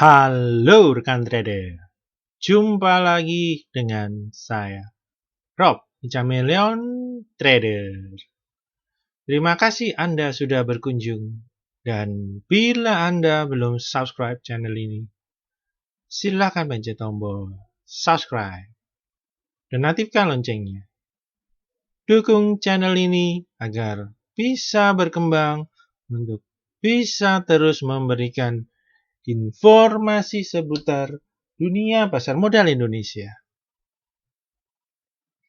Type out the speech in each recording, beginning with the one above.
Halo rekan trader, jumpa lagi dengan saya, Rob, Chameleon Trader. Terima kasih Anda sudah berkunjung, dan bila Anda belum subscribe channel ini, silakan pencet tombol subscribe dan aktifkan loncengnya. Dukung channel ini agar bisa berkembang untuk bisa terus memberikan informasi seputar dunia pasar modal Indonesia.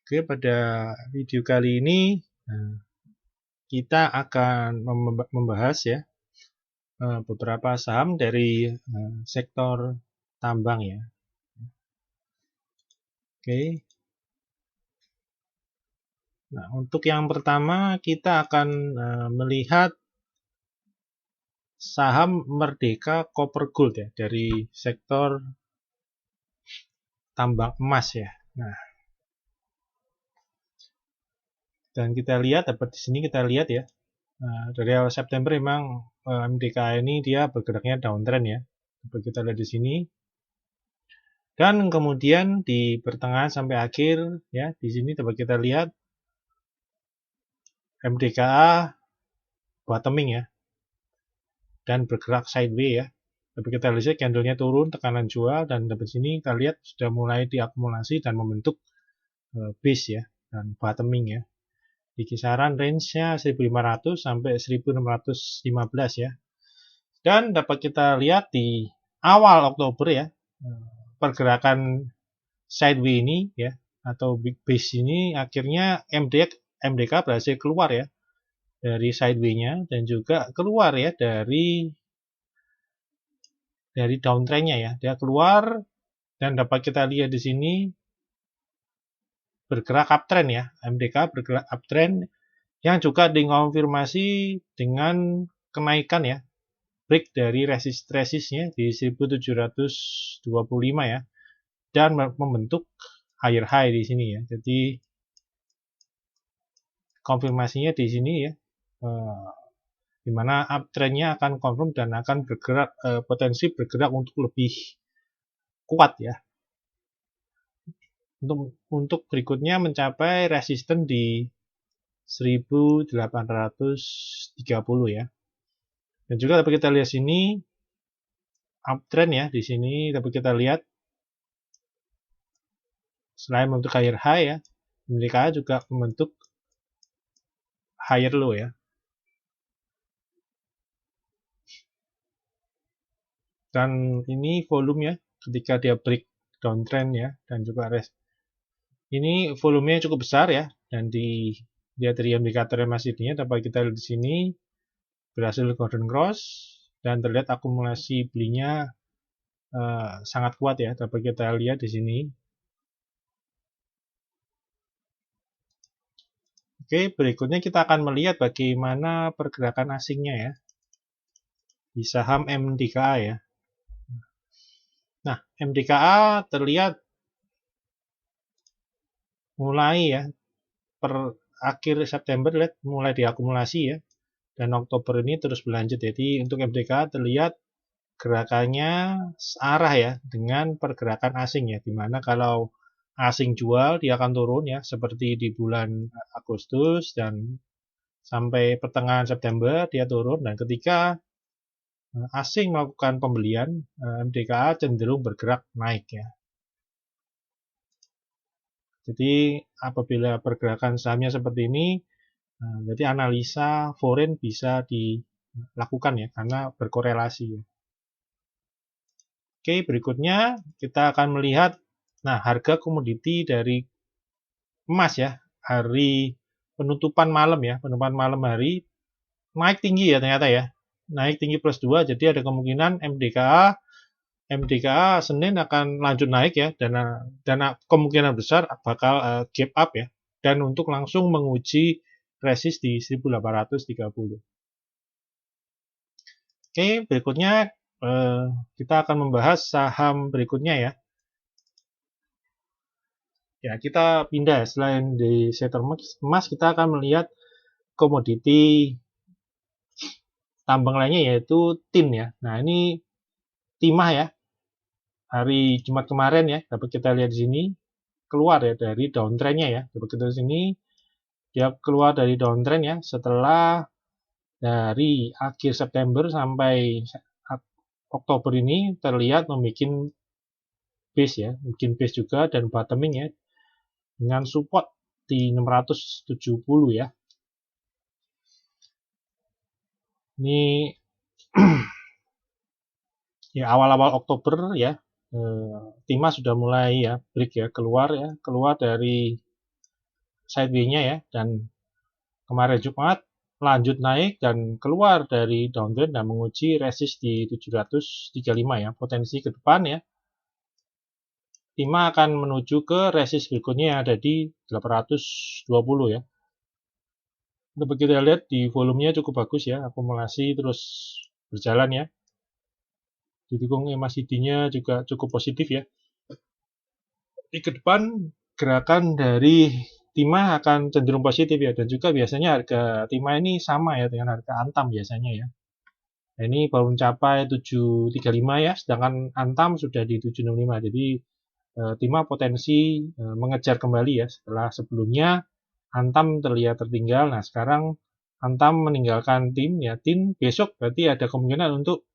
Oke, pada video kali ini kita akan membahas ya beberapa saham dari sektor tambang ya. Oke. Nah, untuk yang pertama kita akan melihat saham Merdeka Copper Gold ya, dari sektor tambang emas ya. Nah, dan kita lihat dapat di sini kita lihat ya. Dari awal September memang MDKA ini dia bergeraknya downtrend ya. Dapat kita lihat di sini. Dan kemudian di pertengahan sampai akhir ya, di sini dapat kita lihat MDKA bottoming ya. Dan bergerak sideways ya. Tapi kita lihat candlenya turun, tekanan jual, dan dapat sini kita lihat sudah mulai diakumulasi dan membentuk base ya, dan bottoming ya. Di kisaran range-nya 1500 sampai 1615 ya. Dan dapat kita lihat di awal Oktober ya, pergerakan sideways ini ya, atau big base ini akhirnya MDK berhasil keluar ya dari sideways-nya, dan juga keluar ya dari downtrend-nya ya. Dia keluar dan dapat kita lihat di sini bergerak uptrend ya. MDK bergerak uptrend yang juga dikonfirmasi dengan kenaikan ya, break dari resistnya di 1725 ya, dan membentuk higher high di sini ya. Jadi konfirmasinya di sini ya, di mana uptrendnya akan confirm dan akan bergerak, potensi bergerak untuk lebih kuat ya. Untuk berikutnya mencapai resisten di 1830 ya. Dan juga dapat kita lihat sini uptrend ya, di sini dapat kita lihat selain membentuk higher high ya, mereka juga membentuk higher low ya. Dan ini volume ya, ketika dia break downtrend ya, dan juga ini volumenya cukup besar ya, dan dia dari indikator MACD-nya dapat kita lihat di sini berhasil golden cross, dan terlihat akumulasi belinya sangat kuat ya, dapat kita lihat di sini. Oke, berikutnya kita akan melihat bagaimana pergerakan asingnya ya di saham MDKA ya. Nah, MDKA terlihat mulai ya per akhir September lihat mulai diakumulasi ya, dan Oktober ini terus berlanjut. Jadi untuk MDKA terlihat gerakannya searah ya dengan pergerakan asing ya, dimana kalau asing jual dia akan turun ya, seperti di bulan Agustus, dan sampai pertengahan September dia turun, dan ketika asing melakukan pembelian, MDKA cenderung bergerak naik ya. Jadi apabila pergerakan sahamnya seperti ini, jadi analisa foreign bisa dilakukan ya, karena berkorelasi ya. Oke, berikutnya kita akan melihat harga komoditi dari emas ya, hari penutupan malam ya, penutupan malam hari naik tinggi ya ternyata ya. Naik tinggi plus 2, jadi ada kemungkinan MDKA Senin akan lanjut naik ya, dan kemungkinan besar bakal gap up ya, dan untuk langsung menguji resist di 1830. Oke, berikutnya kita akan membahas saham berikutnya ya. Ya, kita pindah selain di sektor emas, kita akan melihat komoditi tambang lainnya yaitu tin ya. Nah, ini timah ya. hari Jumat kemarin ya, dapat kita lihat di sini keluar ya dari downtrendnya ya. Dapat kita di sini dia keluar dari downtrend ya setelah dari akhir September sampai Oktober ini terlihat membuat base ya, bikin base juga dan bottoming ya dengan support di 670 ya. Ini ya awal-awal Oktober ya, Tima sudah mulai ya break ya, keluar dari sideway-nya ya, dan kemarin Jumat lanjut naik dan keluar dari downtrend dan menguji resist di 735 ya, potensi ke depan ya. Tima akan menuju ke resist berikutnya yang ada di 820 ya. Dapat kita lihat di volumenya cukup bagus ya, akumulasi terus berjalan ya. Didukung MACD-nya juga cukup positif ya. Di ke depan gerakan dari Tima akan cenderung positif ya, dan juga biasanya harga Tima ini sama ya dengan harga Antam biasanya ya. Nah, ini baru mencapai 735 ya, sedangkan Antam sudah di 765. Jadi Tima potensi mengejar kembali ya setelah sebelumnya Antam terlihat tertinggal. Nah, sekarang Antam meninggalkan tim ya. Tim besok berarti ada kemungkinan untuk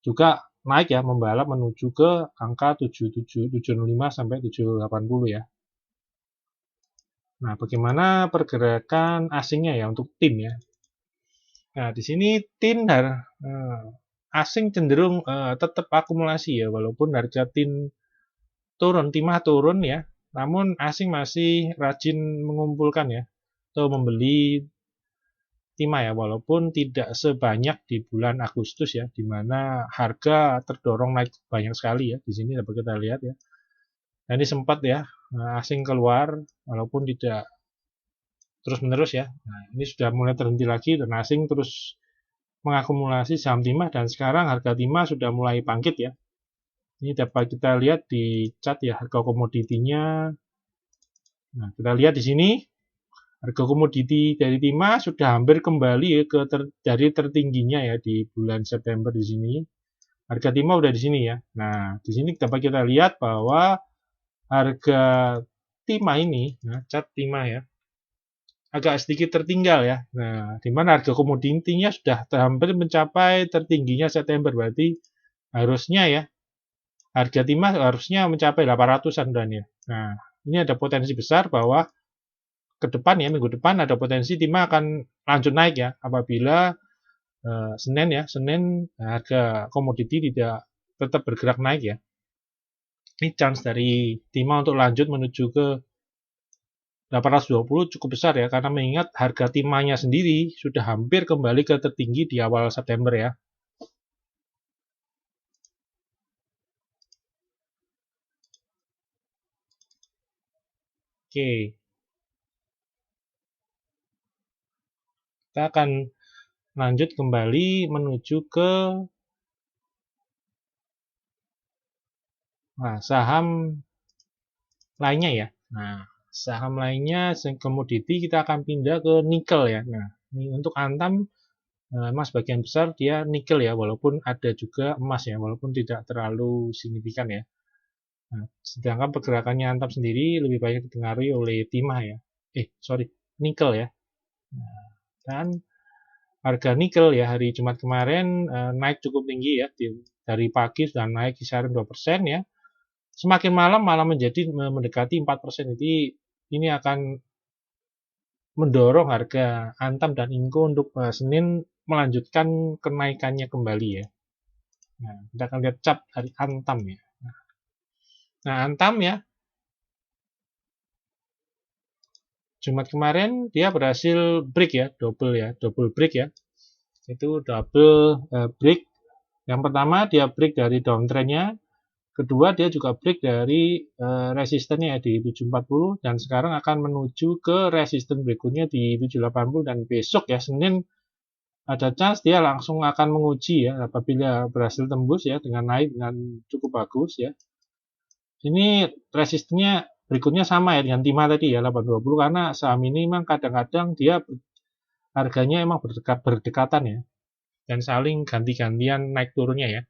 juga naik ya, membalap menuju ke angka 775 sampai 780 ya. Nah, bagaimana pergerakan asingnya ya untuk tim ya. Nah, di sini tim asing cenderung tetap akumulasi ya, walaupun harga tim turun, timah turun ya, namun asing masih rajin mengumpulkan ya, atau membeli timah ya, walaupun tidak sebanyak di bulan Agustus ya, di mana harga terdorong naik banyak sekali ya. Di sini dapat kita lihat ya. Nah, ini sempat ya asing keluar, walaupun tidak terus-menerus ya. Nah, ini sudah mulai terhenti lagi dan asing terus mengakumulasi saham timah, dan sekarang harga timah sudah mulai bangkit ya. Ini dapat kita lihat di chart ya, harga komoditinya. Nah, kita lihat di sini harga komoditi dari timah sudah hampir kembali ya ke dari tertingginya ya di bulan September di sini. Harga timah udah di sini ya. Nah, di sini dapat kita lihat bahwa harga timah ini, nah, chart timah ya, agak sedikit tertinggal ya. Nah, di mana harga komoditinya sudah hampir mencapai tertingginya September, berarti harusnya ya harga timah harusnya mencapai 800-an dan ya. Nah, ini ada potensi besar bahwa ke depan ya, minggu depan ada potensi timah akan lanjut naik ya, apabila Senin harga komoditi tidak tetap bergerak naik ya. Ini chance dari timah untuk lanjut menuju ke 820 cukup besar ya, karena mengingat harga timahnya sendiri sudah hampir kembali ke tertinggi di awal September ya. Oke. Kita akan lanjut kembali menuju ke saham lainnya ya. Nah, saham lainnya komoditi kita akan pindah ke nikel ya. Nah, ini untuk Antam emas bagian besar dia nikel ya, walaupun ada juga emas ya, walaupun tidak terlalu signifikan ya. Nah, sedangkan pergerakannya Antam sendiri lebih banyak dipengaruhi oleh timah ya. Nikel ya. Nah, dan harga nikel ya hari Jumat kemarin naik cukup tinggi ya, dari pagi sudah naik kisaran 2% ya. Semakin malam malah menjadi mendekati 4%. Jadi ini akan mendorong harga Antam dan Inco untuk Senin melanjutkan kenaikannya kembali ya. Nah, kita akan lihat chart dari Antam ya. Nah, Antam ya, Jumat kemarin dia berhasil break ya, double break ya. Itu double break. Yang pertama dia break dari downtrendnya, kedua dia juga break dari resistennya di 740, dan sekarang akan menuju ke resisten berikutnya di 780, dan besok ya Senin ada chance dia langsung akan menguji ya apabila berhasil tembus ya dengan naik dengan cukup bagus ya. Ini resistennya berikutnya sama ya dengan timah tadi ya 820, karena saham ini memang kadang-kadang dia harganya emang berdekatan ya. dan saling ganti-gantian naik turunnya ya.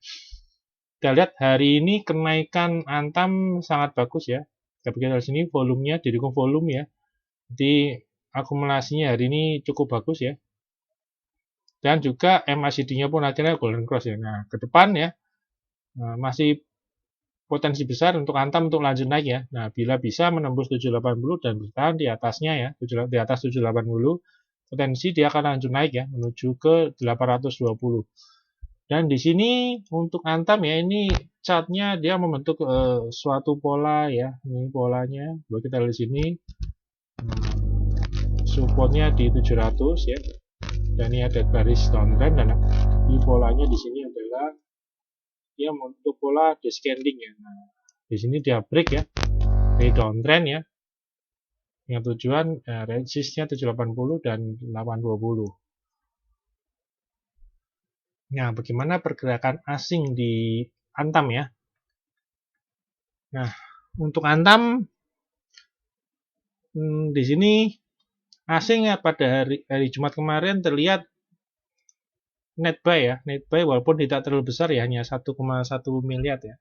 Kita lihat hari ini kenaikan Antam sangat bagus ya. Kita lihat di sini volumenya didukung volume ya. Jadi akumulasinya hari ini cukup bagus ya. Dan juga MACD-nya pun akhirnya golden cross ya. Nah, ke depan ya masih potensi besar untuk Antam untuk lanjut naik ya. Nah, bila bisa menembus 780 dan bertahan di atasnya ya, di atas 780, potensi dia akan lanjut naik ya menuju ke 820. Dan di sini untuk Antam ya, ini chartnya dia membentuk suatu pola ya. Ini polanya. Coba kita lihat di sini. Supportnya di 700 ya. Dan ini ada garis downtrend dan di polanya di sini adalah dia membentuk pola descending ya. Nah, di sini dia break ya. Dari downtrend ya. Dengan tujuan resistnya 780 dan 820. Nah, bagaimana pergerakan asing di Antam ya? Nah, untuk Antam di sini asing ya pada hari Jumat kemarin terlihat net buy ya, net buy walaupun tidak terlalu besar ya, hanya 1,1 miliar ya.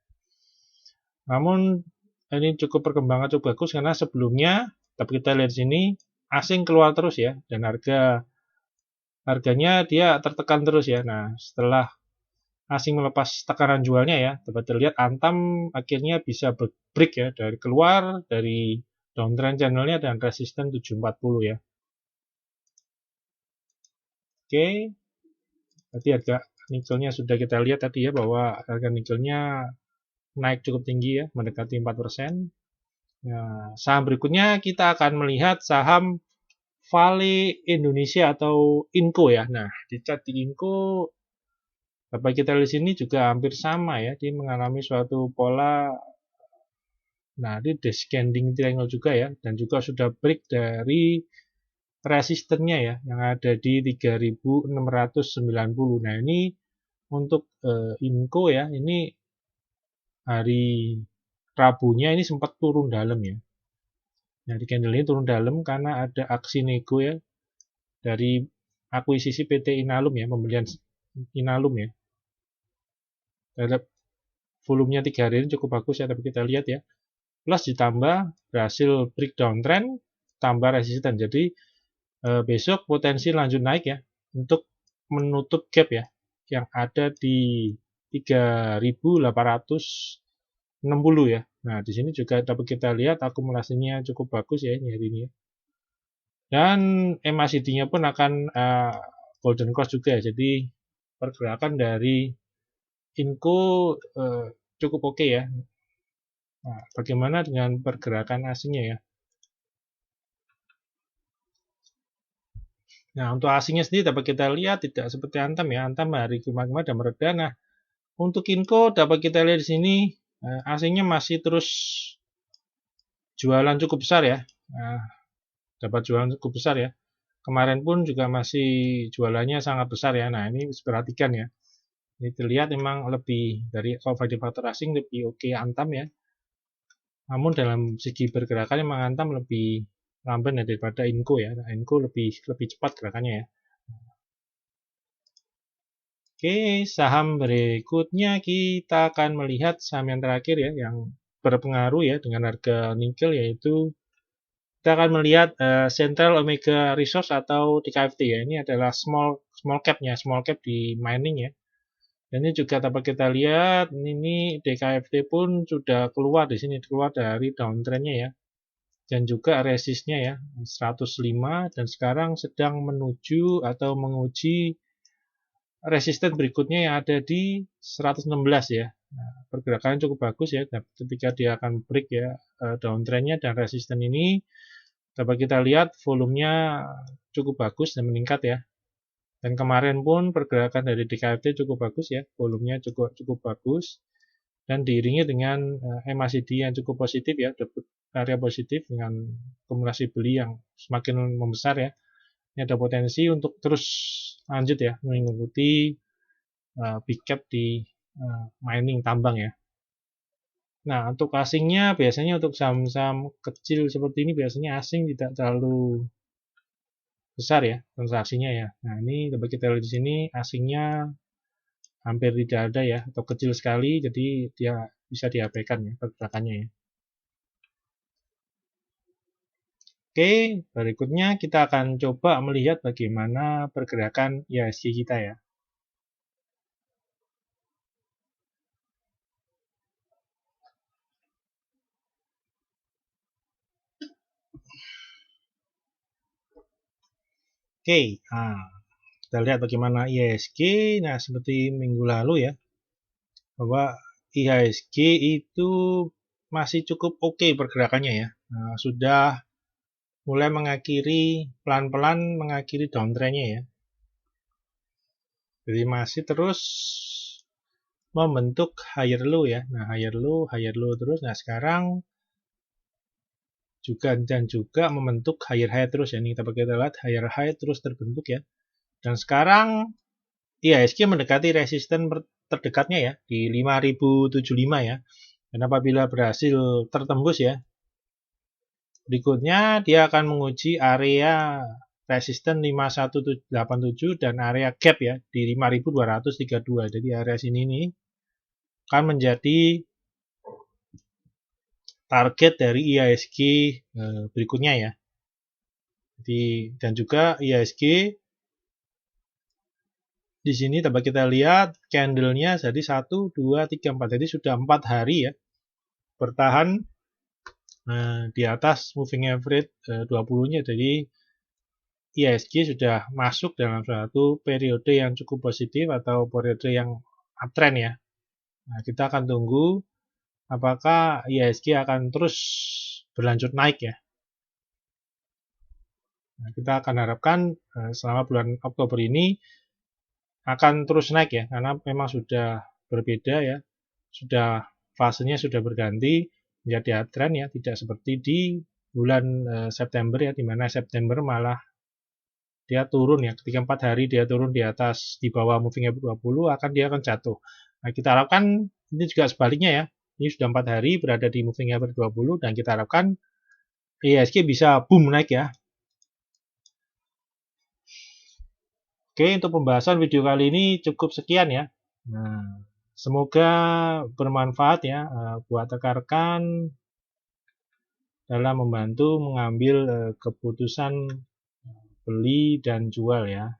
Namun ini cukup perkembangan cukup bagus karena sebelumnya, tapi kita lihat di sini asing keluar terus ya, dan harganya dia tertekan terus ya. Nah, setelah asing melepas tekanan jualnya ya, dapat terlihat Antam akhirnya bisa break ya dari keluar dari downtrend channelnya dan resisten 740 ya. Oke, berarti harga nikelnya sudah kita lihat tadi ya bahwa harga nikelnya naik cukup tinggi ya, mendekati 4%. Nah, saham berikutnya kita akan melihat saham Vale Indonesia atau Inco ya. Nah, di chart di Inco dapat kita lihat di sini juga hampir sama ya, dia mengalami suatu pola. Nah, ini descending triangle juga ya, dan juga sudah break dari resistennya ya, yang ada di 3690. Nah, ini untuk Inco ya, ini hari Rabunya ini sempat turun dalam ya. Nah, di candle ini turun dalam karena ada aksi nego ya dari akuisisi PT Inalum ya, pembelian Inalum ya. Terhadap volumenya 3 hari ini cukup bagus ya, tapi kita lihat ya. Plus ditambah berhasil breakdown trend, tambah resisten. Jadi besok potensi lanjut naik ya untuk menutup gap ya yang ada di 3860 ya. Nah, di sini juga dapat kita lihat akumulasinya cukup bagus ya ini hari ini ya. Dan MACD-nya pun akan golden cross juga ya. Jadi pergerakan dari Inco cukup oke ya. Nah, bagaimana dengan pergerakan asingnya ya? Nah, untuk asingnya sendiri dapat kita lihat tidak seperti Antam ya. Antam hari kemarin dan meredah. Nah, untuk Inco dapat kita lihat di sini asingnya masih terus jualan cukup besar ya. Nah, dapat jualan cukup besar ya. Kemarin pun juga masih jualannya sangat besar ya. Nah, ini harus perhatikan ya. Ini terlihat memang lebih dari value faktor asing lebih oke Antam ya. Namun dalam segi pergerakan memang Antam lebih lamban ya daripada Inco ya. Nah, Inco lebih cepat gerakannya ya. Oke, saham berikutnya kita akan melihat saham yang terakhir ya, yang berpengaruh ya dengan harga nikel, yaitu kita akan melihat Central Omega Resource atau TKFT ya. Ini adalah small cap-nya, small cap di mining ya. Dan ini juga dapat kita lihat, ini DKFT pun sudah keluar di sini, keluar dari downtrend-nya ya. Dan juga resistnya ya, 105 dan sekarang sedang menuju atau menguji resisten berikutnya yang ada di 116 ya. Nah, pergerakannya cukup bagus ya ketika dia akan break ya downtrendnya dan resisten ini dapat kita lihat volumenya cukup bagus dan meningkat ya. Dan kemarin pun pergerakan dari DKFT cukup bagus ya, volumenya cukup bagus dan diiringi dengan MACD yang cukup positif ya, area positif dengan akumulasi beli yang semakin membesar ya. Ini ada potensi untuk terus lanjut ya mengikuti big cap di mining tambang ya. Nah, untuk asingnya biasanya untuk saham-saham kecil seperti ini biasanya asing tidak terlalu besar ya transaksinya ya. Nah, ini dapat kita lihat di sini asingnya hampir tidak ada ya, atau kecil sekali, jadi dia bisa diabaikan ya pergerakannya ya. Oke, berikutnya kita akan coba melihat bagaimana pergerakan IHSG kita ya. Oke, nah, kita lihat bagaimana IHSG. Nah, seperti minggu lalu ya, bahwa IHSG itu masih cukup oke pergerakannya ya. Nah, sudah mulai pelan-pelan mengakhiri downtrend-nya ya. Jadi masih terus membentuk higher low ya. Nah, higher low terus. Nah, sekarang juga membentuk higher high terus ya. Ini kita lihat higher high terus terbentuk ya. Dan sekarang IHSG mendekati resisten terdekatnya ya di 5075 ya. Dan apabila berhasil tertembus ya, berikutnya dia akan menguji area resisten 5187 dan area gap ya di 5232. Jadi area sini nih akan menjadi target dari IHSG berikutnya ya. Jadi, dan juga IHSG di sini dapat kita lihat candle-nya jadi 1, 2, 3, 4. Jadi sudah 4 hari ya bertahan di atas moving average 20-nya. Jadi IHSG sudah masuk dalam suatu periode yang cukup positif atau periode yang uptrend ya. Nah, kita akan tunggu apakah IHSG akan terus berlanjut naik ya. Nah, kita akan harapkan selama bulan Oktober ini akan terus naik ya, karena memang sudah berbeda ya, fasenya sudah berganti menjadi uptrend ya, tidak seperti di bulan September ya, di mana September malah dia turun ya, ketika 4 hari dia turun di atas, di bawah moving average 20, dia akan jatuh. Nah, kita harapkan ini juga sebaliknya ya, ini sudah 4 hari berada di moving average 20, dan kita harapkan IHSG bisa boom naik ya. Oke, untuk pembahasan video kali ini cukup sekian ya. Nah, semoga bermanfaat ya buat rekan-rekan dalam membantu mengambil keputusan beli dan jual ya.